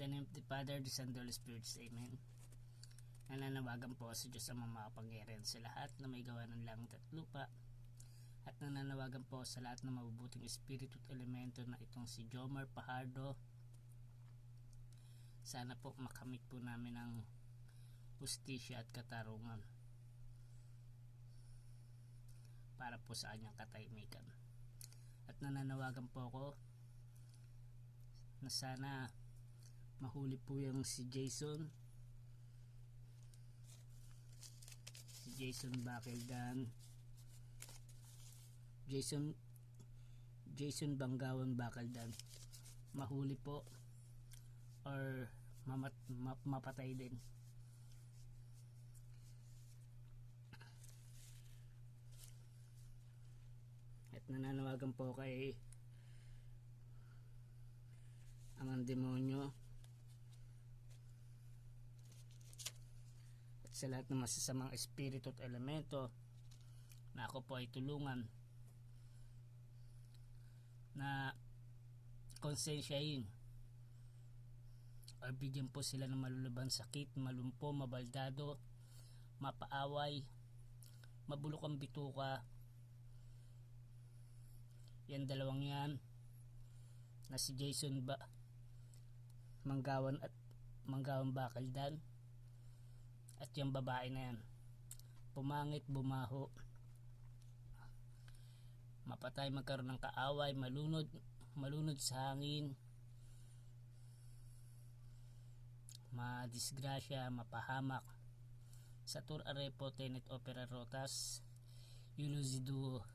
the name of the Father, the Son, and the Holy Spirit. Amen. Nananawagan po sa Diyos ang makapangyarihan sa lahat na may gawa ng langit at lupa, at nananawagan po sa lahat ng mabubuting espiritu at elemento na itong si Jomar Fajardo. Sana po makamit po namin ang hustisya at katarungan para po sa kanyang katahimikan. At nananawagan po ako na sana mahuli po yung si Jason Bakildan, Jason Banggawan Bakildan, mahuli po or mapatay din. At nananawagan po kay ang demonyo at sa lahat ng masasamang espiritu at elemento na ako po ay tulungan na konsensyahin o bigyan po sila ng malulubang sakit, malumpo, mabaldado, mapaaway, mabulok ang bituka. Yan dalawang yan na si Jason Manggawan Bakildan at yung babae na yan, pumangit, bumaho, mapatay, magkaroon ng kaaway, malunod sa hangin, madisgrasya, mapahamak, satur arepo tenet opera rotas, yuluzidu.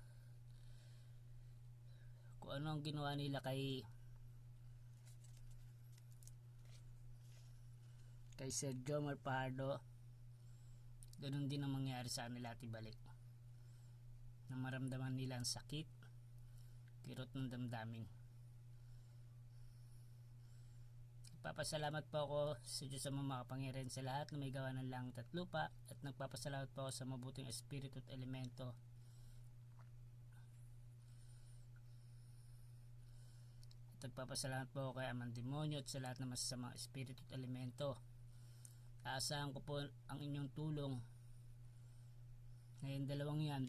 Kung ano ang ginawa nila kay Sir Jomar Fajardo, ganun din ang mangyari sa kanila at ibalik, na maramdaman nila ang sakit, kirot ng damdamin. Nagpapasalamat po ako sa Diyos sa makapangyarihan sa lahat na may gawa ng langit at lupa, at nagpapasalamat po ako sa mabuting espiritu at elemento at nagpapasalamat po ako kay amang demonyo at sa lahat ng masasamang espiritu at elemento. Aasahan ko po ang inyong tulong ngayon dalawang yan,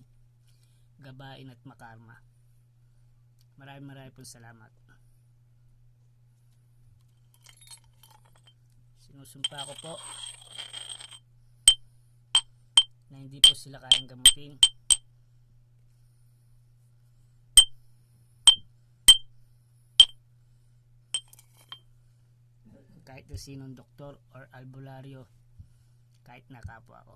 gabain at makarma. Maraming po salamat. Sinusumpa ko po na hindi po sila kayang gamutin. Kahit na sinong doktor or albularyo, kahit na kapwa ko.